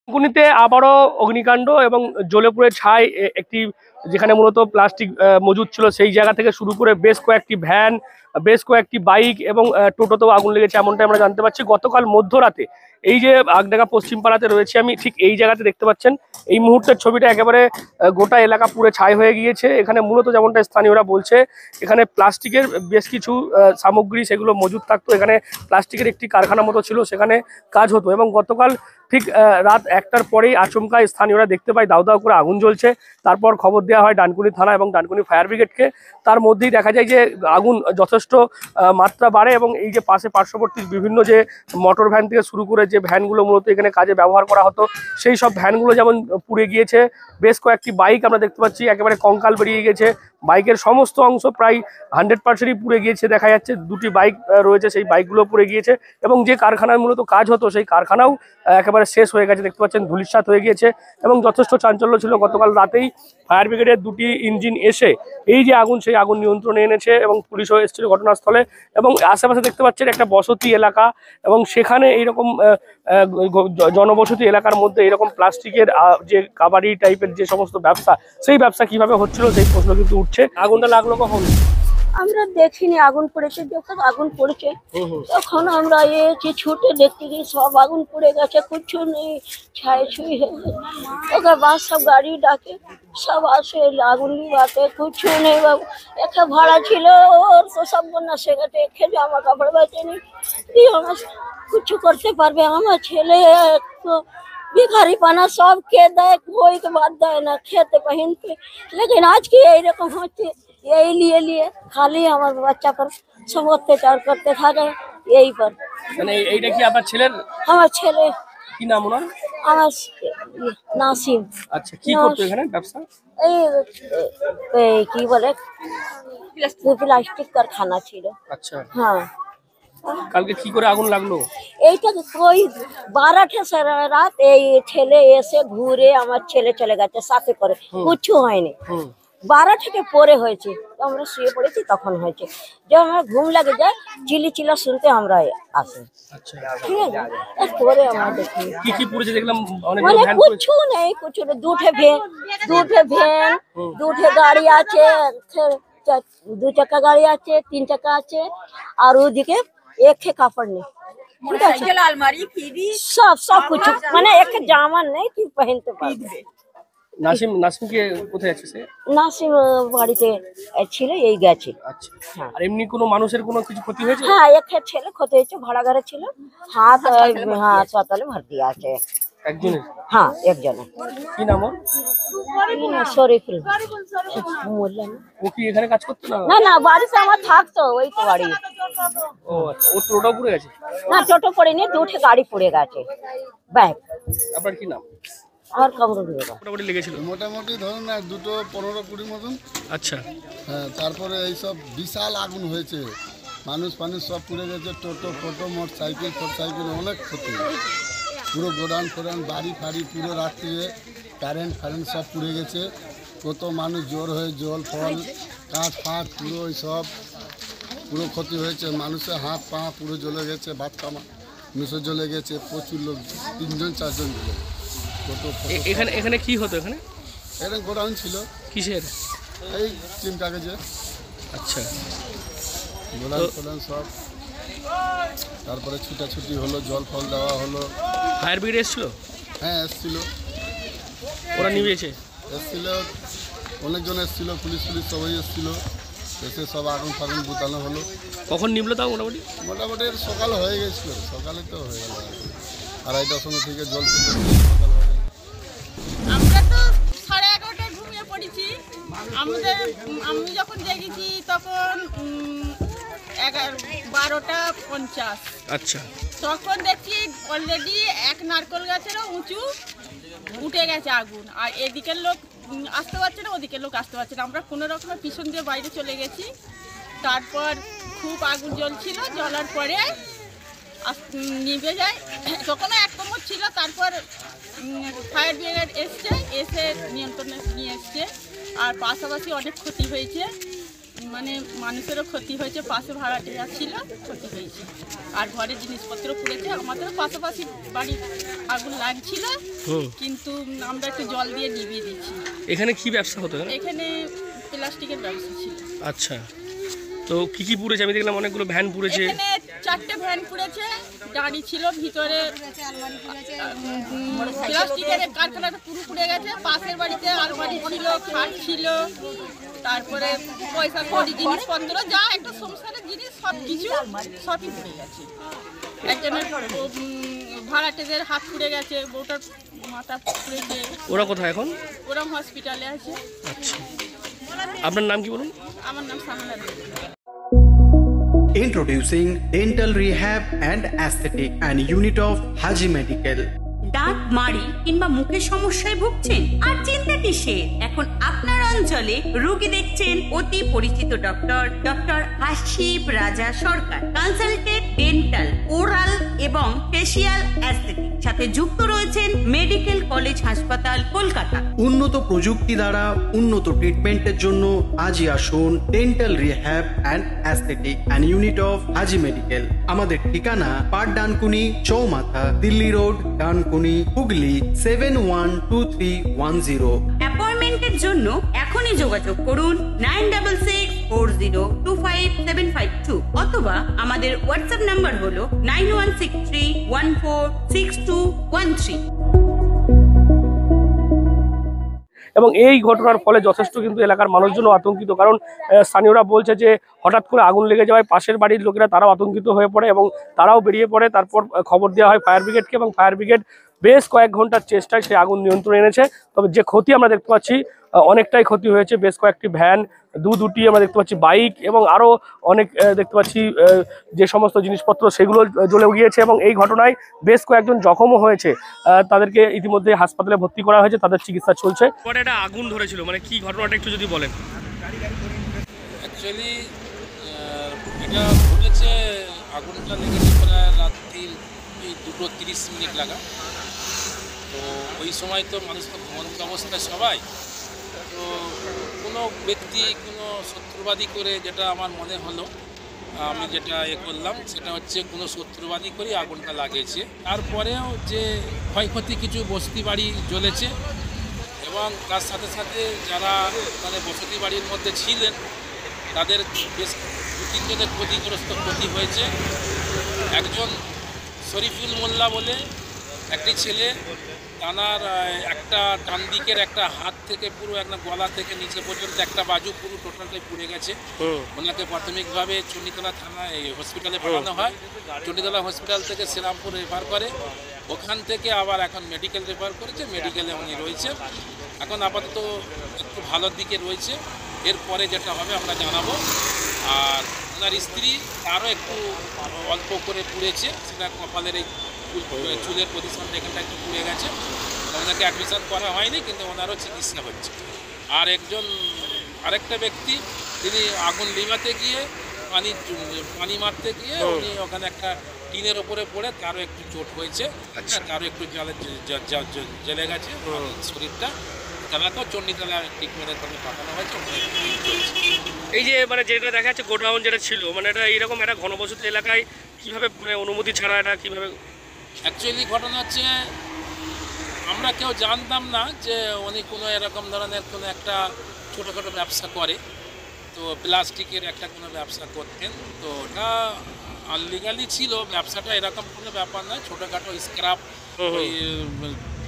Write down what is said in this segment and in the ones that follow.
ডানকুনিতে আবারও অগ্নিকাণ্ড এবং জ্বলে পুড়ে ছাই একটি যেখানে মূলত প্লাস্টিক মজুদ ছিল সেই জায়গা থেকে শুরু করে বেশ কয়েকটি ভ্যান, বেশ কয়েকটি বাইক এবং টোটোতেও আগুন লেগেছে এমনটাই আমরা জানতে পারছি। গতকাল মধ্যরাতে এই যে আগডাঙ্গা পশ্চিম পাড়াতে রয়েছে আমি, ঠিক এই জায়গাতে দেখতে পাচ্ছেন এই মুহূর্তের ছবিটা একেবারে গোটা এলাকা পুরো ছাই হয়ে গিয়েছে। এখানে মূলত যেমনটা স্থানীয়রা বলছে এখানে প্লাস্টিকের বেশ কিছু সামগ্রী সেগুলো মজুদ থাকতো। এখানে প্লাস্টিকের একটি কারখানা মতো ছিল, সেখানে কাজ হতো এবং গতকাল ঠিক রাত 1টার পরেই আচমকা স্থানীয়রা দেখতে পায় দাউ দাউ করে আগুন জ্বলছে। তারপর খবর দেওয়া হয় ডানকুনি থানা এবং ডানকুনি ফায়ার ব্রিগেডকে। তার মধ্যেই দেখা যায় যে আগুন যথেষ্ট মাত্রা বাড়ে এবং এই যে পার্শ্ববর্তী বিভিন্ন যে মোটর ভ্যান থেকে শুরু করে যে ভ্যানগুলো মূলত এখানে কাজে ব্যবহার করা হতো সেই সব ভ্যানগুলো যেমন পুড়ে গিয়েছে। বেশ কয়েকটি বাইক আমরা দেখতে পাচ্ছি একেবারে কঙ্কাল বেরিয়ে গেছে, বাইকের সমস্ত অংশ প্রায় 100%ই পুড়ে গিয়েছে। দেখা যাচ্ছে দুটি বাইক রয়েছে, সেই বাইকগুলো পুড়ে গিয়েছে এবং যে কারখানায় মূলত কাজ হতো সেই কারখানাও একেবারে শেষ হয়ে গেছে, দেখতে পাচ্ছেন ধূলিসাৎ হয়ে গিয়েছে এবং যথেষ্ট চাঞ্চল্য ছিল। গতকাল রাতেই ফায়ার ব্রিগেডের দুটি ইঞ্জিন এসে এই যে আগুন সেই আগুন নিয়ন্ত্রণে এনেছে এবং পুলিশও এসেছিল ঘটনাস্থলে। এবং আশেপাশে দেখতে পাচ্ছেন একটা বসতি এলাকা এবং সেখানে এইরকম জনবসতি এলাকার মধ্যে এরকম প্লাস্টিকের যে কাবাডি টাইপের যে সমস্ত ব্যবসা, সেই ব্যবসা কিভাবে হচ্ছিল সেই প্রশ্ন কিন্তু উঠছে। আগুনটা লাগলো কখন? আমরা দেখিনি, আগুন পড়েছে যখন আগুন পড়েছে তখন আমরা এসে ছুটে দেখতে গিয়ে সব আগুন পড়ে গেছে, কিছু নেই, ছাই ছুই হয়ে গেছে। ওকে বাস সব গাড়ি ডাকে, সব আসে আগুন নিভাতে, কিছু নেই বাবু। একে ভাড়া ছিল ওর তো সব বন্যা সে গেছে, একে জামা কাপড় বেচেনি, দিয়ে আমার কিছু করতে পারবে? আমার ছেলে তো भिखारी पाना सब के दे, कोई के बात दे ना खेते पहन के। लेकिन आज की এইরকম হচ্ছে, यही लिए खाली हमारे बच्चा पर सब अत्याचार करते था गए यही पर। মানে এইটা কি আপনার ছেলের? আমার ছেলে। কি নাম ওনার? আমার নাসিম। আচ্ছা, কি করতো এখানে ব্যবসা? এই কি বলে প্লাস্টিক কারখানা ছিল। আচ্ছা, হ্যাঁ। কালকে কি করে আগুন লাগলো? এইটা ওই 12টা রাত এই ছেলে এসে ঘুরে আমার ছেলে চলে গেছে সাথে করে, কিছু হয়নি। 12 থেকে পরে হয়েছে, আমরা শুয়ে পড়েছি তখন হয়েছে। যখন আমরা ঘুম লাগে যায় চিল্লা শুনতে আমরা আসি। আচ্ছা, ঠিক আছে, এরপরে আমরা দেখি কি কি পুড়েছে দেখলাম অনেক মানে ভ্যান কিছু নেই, কিছু নেই। দুটো ভ্যান, দুটো গাড়ি আছে, 2 চাকা গাড়ি আছে, 3 চাকা আছে, আর ওদিকে एक कापड़ नहीं, अलमारी सब कुछ মানে एक জামা নেই কি পहनते পারবে। নাসিম কে কোথায় আছে সে? নাসিম বাড়িতে ছিল, এই গেছে। আচ্ছা, আর এমনি কোনো মানুষের কোনো কিছু ক্ষতি হয়েছে? হ্যাঁ, এক ছেলে ক্ষতি হয়েছে, ভাড়া ঘরে ছিল, হাসপাতালে ভর্তি আছে একজনের? হ্যাঁ, একজনের। কি নাম ওর? শরীফুল। ও কি এখানে কাজ করতো না? না না, বাড়িতে আমার থাকতো, ওই তো বাড়ি। ও আচ্ছা, ও টোটো পুড়ে গেছে? না, টোটো পড়েনি, দুটো গাড়ি পড়ে গেছে, ব্যাগ। আপনার কি নাম? আর কামড় মোটামুটি লেগেছিল? মোটামুটি ধরুন আর 15-20 মতন। আচ্ছা, হ্যাঁ, তারপরে এইসব বিশাল আগুন হয়েছে, মানুষ সব পুড়ে গেছে, টোটো মোটরসাইকেল অনেক ক্ষতি, পুরো গোডাউন ফোডাউন বাড়ি ফাড়ি পুরো রাত্রিরে কারেন্ট সব পুড়ে গেছে। কত মানুষ জোর হয়ে জল ফল কাঠ ফাঁট পুরো সব পুরো ক্ষতি হয়েছে। মানুষের হাত পা পুরো জ্বলে গেছে, ভাত কামা মিশে জ্বলে গেছে, প্রচুর লোক 3-4 জন জ্বলে। এখানে কি হতো? এখানে গোডাউন ছিল। কিসের? এই চিম কাগজে। আচ্ছা, গোডাউন ফোডাউন সব। তারপরে ছুটাছুটি হলো, জল ফল দেওয়া হলো। ফায়ার ব্রিগেড এসেছিল? হ্যাঁ, এসেছিল। ওরা নিভিয়েছে? এসেছিল, অনেকজন এসেছিল, পুলিশ সবাই এসেছিল, এসে সব আগুন ফাগুন বুতানো হলো। কখন নিবলো তাও? মোটামুটি সকাল হয়ে গেছিল, সকালে তো হয়ে গেল, 2:30টার সময় থেকে জল আমরা তো 11:30টায় ঘুমিয়ে পড়েছি। আমি যখন দেখেছি তখন 12:50। আচ্ছা, তখন দেখছি অলরেডি এক নারকেল গাছেরও উঁচু উঠে গেছে আগুন, আর এদিকের লোক আসতে পারছে না, ওদিকের লোক আসতে পারছে না। আমরা কোনো রকমের পিছন দিয়ে বাইরে চলে গেছি। তারপর খুব আগুন জ্বলছিল, জ্বলার পরে নিভে যায়, তখনও এক কোমর ছিল। তারপর ফায়ার ব্রিগেড এসে নিয়ন্ত্রণে নিয়ে এসছে, আর পাশাপাশি অনেক ক্ষতি হয়েছে। মানে মানুষেরও ক্ষতি হয়েছে, পাশে ভাড়াটিয়া ছিল, ক্ষতি হয়েছে। আর ঘরের জিনিসপত্র পুড়েছে। আমাদেরও পাশাপাশি বাড়ি আগুন লাগছিল, কিন্তু আমরা একটু জল দিয়ে নিভিয়ে দিচ্ছি। এখানে কি ব্যবসা হতো? এখানে প্লাস্টিকের ব্যবসা ছিল। আচ্ছা, তো কি কি পুড়েছে? আমি দেখলাম অনেকগুলো ভ্যান পুড়েছে। এখানে 4টে ভ্যান পুড়েছে, গাড়ি ছিল ভিতরে, প্লাস্টিকের কারখানাটা পুরো পুড়ে গেছে। পাশের বাড়িতে আলমারি ছিল, খাট ছিল, তারপরে পয়সা কড়ি জিনিসপত্র যা একটা সংসারের জিনিস সবই পুড়ে গেছে। একজনের ভাড়াটেদের হাত পুড়ে গেছে, বউটার মাথা পুড়েছে। ওরা কোথায় এখন? ওরা হসপিটালে আছে। আচ্ছা, আপনার নাম কি বলুন? আমার নাম সামনা। Introducing Dental Rehab and Aesthetic and Unit of Haji Medical. দাঁত মাড়ি কিংবা মুখের সমস্যায় ভুগছেন? আর চিন্তা কিসের? এখন আপনার অঞ্চলে রোগী দেখছেন অতি পরিচিত ডক্টর হাসিব রাজা সরকার। কনসালটেন্ট ডেন্টাল, ওরাল এবং ফেসিয়াল অ্যাস্থেটিক, সাথে যুক্ত রয়েছেন মেডিকেল কলেজ হাসপাতাল কলকাতা। উন্নত প্রযুক্তি দ্বারা উন্নত ট্রিটমেন্টের জন্য আজই আসুন dental rehab and aesthetic and unit of Haji medical. আমাদের ঠিকানা পাট ডানকুনি চৌমাথা, দিল্লি রোড, ডানকুনি, হুগলি 712310। অ্যাপয়েন্টমেন্টের জন্য এখনই যোগাযোগ করুন 9640257752 অথবা আমাদের হোয়াটসঅ্যাপ নাম্বার হলো 9163146213। এবং এই ঘটনার ফলে যথেষ্ট কিন্তু এলাকার মানুষজন আতঙ্কিত, কারণ স্থানীয়রা বলছে যে হঠাৎ করে আগুন লেগে যাওয়ায় পাশের বাড়ির লোকেরা তারাও আতঙ্কিত হয়ে পড়ে এবং তারাও বেরিয়ে পড়ে। তারপর খবর দেওয়া হয় ফায়ার ব্রিগেডকে এবং ফায়ার ব্রিগেড বেশ কয়েক ঘন্টার চেষ্টায় সেই আগুন নিয়ন্ত্রণে এনেছে। তবে যে ক্ষতি আমরা দেখতে পাচ্ছি অনেকটাই ক্ষতি হয়েছে। বেশ কয়েকটি ভ্যান, দুটি আমরা দেখতে পাচ্ছি বাইক এবং আরও অনেক দেখতে পাচ্ছি যে সমস্ত জিনিসপত্র সেগুলো জ্বলে গিয়েছে এবং এই ঘটনায় বেশ কয়েকজন জখমও হয়েছে। তাদেরকে ইতিমধ্যে হাসপাতালে ভর্তি করা হয়েছে, তাদের চিকিৎসা চলছে। পরে একটা আগুন ধরেছিল, মানে কি ঘটনাটা একটু যদি বলেন। অ্যাকচুয়ালি এটা ঘটেছে, আগুনটা লেগেছে প্রায় রাত্রির 2:30 লাগা। তো ওই সময় তো মানুষ তো ঘুমন্ত অবস্থায় সবাই, তো কোনো ব্যক্তি কোনো শত্রুবাদী করে, যেটা আমার মনে হলো, আমি যেটা করলাম সেটা হচ্ছে কোনো শত্রুবাদী করে আগুনটা লাগিয়েছে। তারপরেও যে ক্ষয়ক্ষতি কিছু বসতি বাড়ি জ্বলেছে এবং তার সাথে সাথে যারা মানে বসতি বাড়ির মধ্যে ছিলেন তাদের বেশ 2-3 জনের ক্ষতি হয়েছে। একজন শরীফুল মোল্লা বলে একটি ছেলে, তানার একটা ডান দিকের একটা হাত থেকে পুরো একটা গলা থেকে নিচে পর্যন্ত একটা বাজু পুরো টোটালটাই পুড়ে গেছে। ওনাকে প্রাথমিকভাবে চণ্ডীতলা থানায় হসপিটালে পাঠানো হয়। চণ্ডীতলা হসপিটাল থেকে শ্রীরামপুর রেফার করে, ওখান থেকে আবার এখন মেডিকেল রেফার করেছে, মেডিকেলে উনি রয়েছে। এখন আপাতত একটু ভালোর দিকে রয়েছে, এরপরে যেটা হবে আমরা জানাবো। আর ওনার স্ত্রী তারও একটু অল্প করে পুড়েছে, সেটা কপালের এই চুলের পজিশনটা এখানটা একটু পুড়ে গেছে। ওনাকে অ্যাডমিশন করা হয়নি, কিন্তু ওনারও চিকিৎসা হচ্ছে। আর আরেকটা ব্যক্তি, তিনি আগুন লিমাতে গিয়ে পানি মারতে গিয়ে উনি ওখানে একটা টিনের ওপরে পড়ে তারও একটু চোট হয়েছে, তারও একটু জ্বলে গেছে শরীরটা। তারাকেও চণ্ডীতলা ট্রিটমেন্টের জন্য পাঠানো হয়েছে। এই যে মানে যেটা দেখা যাচ্ছে গোডাউন যেটা ছিল, মানে এটা এইরকম একটা ঘনবসতি এলাকায় কীভাবে মানে অনুমতি ছাড়া এটা কীভাবে? অ্যাকচুয়ালি ঘটনা হচ্ছে, আমরা কেউ জানতাম না যে উনি কোনো এরকম ধরনের কোনো একটা ছোটোখাটো ব্যবসা করে। তো প্লাস্টিকের একটা কোনো ব্যবসা করতেন, তো ওটা আনলিগালি ছিল ব্যবসাটা, এরকম কোনো ব্যাপার নয়। ছোটোখাটো স্ক্র্যাপ ওই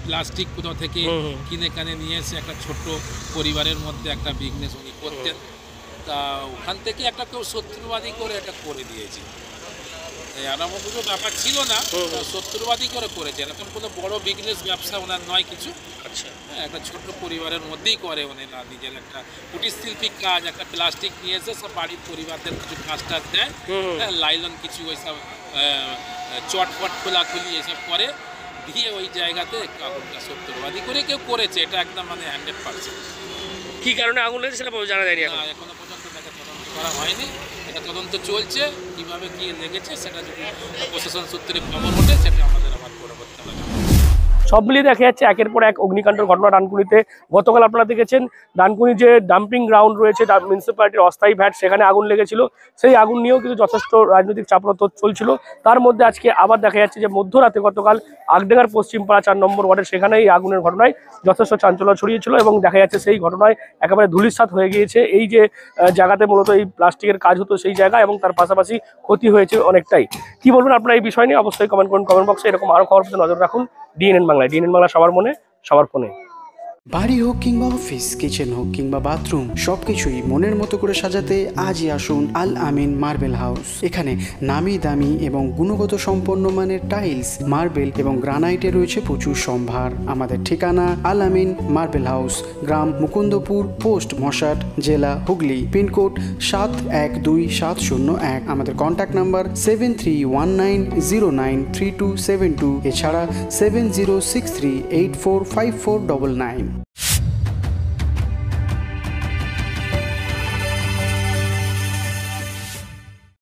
প্লাস্টিক কোথাও থেকে কিনে কানে নিয়ে এসে একটা ছোট্ট পরিবারের মধ্যে একটা বিজনেস উনি করতেন। তা ওখান থেকে একটা কেউ শত্রুবাদী করে এটা করে দিয়েছে। এরকম কোনো ব্যাপার ছিল না, শত্রুবাদী করে করেছে। এরকম কোনো বড় বিজনেস ব্যবসা ওনার নয় কিছু। আচ্ছা, হ্যাঁ, একটা ছোট্ট পরিবারের মধ্যেই করে উনি না, নিজের একটা কুটির শিল্পী কাজ, একটা প্লাস্টিক নিয়ে এসে সব বাড়ির পরিবারদের কিছু কাজ টাজ দেয়, হ্যাঁ, লাইলন কিছু ওইসব চটপট খোলাখুলি এসব করে দিয়ে ওই জায়গাতে আগুনটা শত্রুবাদী করে কেউ করেছে, এটা একদম মানে 100%। কী কারণে আগুন লেগেছে সেটা জানা যায়নি, এখনো পর্যন্ত তাকে তদন্ত করা হয়নি। এটা তদন্ত চলছে, কীভাবে কী লেগেছে সেটা যদি প্রশাসন সূত্রে খবর ওঠে সেটা আমাদের আবার পরবর্তী আলোচনা। সব মিলিয়ে দেখা যাচ্ছে একের পর এক অগ্নিকাণ্ডের ঘটনা ডানকুনিতে। গতকাল আপনারা দেখেছেন ডানকুনি যে ডাম্পিং গ্রাউন্ড রয়েছে মিউনিসিপ্যালিটির অস্থায়ী ভ্যাট, সেখানে আগুন লেগেছিল। সেই আগুন নিয়েও কিন্তু যথেষ্ট রাজনৈতিক চাপরত চলছিল। তার মধ্যে আজকে আবার দেখা যাচ্ছে যে মধ্যরাতে গতকাল আগডাঙ্গার পশ্চিমপাড়া 4 নম্বর ওয়ার্ডের সেখানে এই আগুনের ঘটনায় যথেষ্ট চাঞ্চল্য ছড়িয়েছিল এবং দেখা যাচ্ছে সেই ঘটনায় একেবারে ধূলিসাৎ হয়ে গিয়েছে এই যে জায়গাতে মূলত এই প্লাস্টিকের কাজ হতো সেই জায়গা, এবং তার পাশাপাশি ক্ষতি হয়েছে অনেকটাই। কি বলবেন আপনারা এই বিষয় নিয়ে? অবশ্যই কমেন্ট করুন কমেন্ট বক্সে। এরকম আরো খবর পেতে নজর রাখুন ডিএনএন বাংলায়। ডিএনএন বাংলা সবার মনে সবার ফোনে। বাড়ি হোক কিংবা অফিস, কিচেন হোক কিংবা বাথরুম, সবকিছুই মনের মতো করে সাজাতে আজই আসুন আল আমিন মার্বেল হাউস। এখানে নামি দামি এবং গুণগত সম্পন্ন মানের টাইলস, মার্বেল এবং গ্রানাইটে রয়েছে প্রচুর সম্ভার। আমাদের ঠিকানা আল আমিন মার্বেল হাউস, গ্রাম মুকুন্দপুর, পোস্ট মশাট, জেলা হুগলি, পিনকোড 712701। আমাদের কন্ট্যাক্ট নাম্বার 7319093272, এছাড়া 7063845499।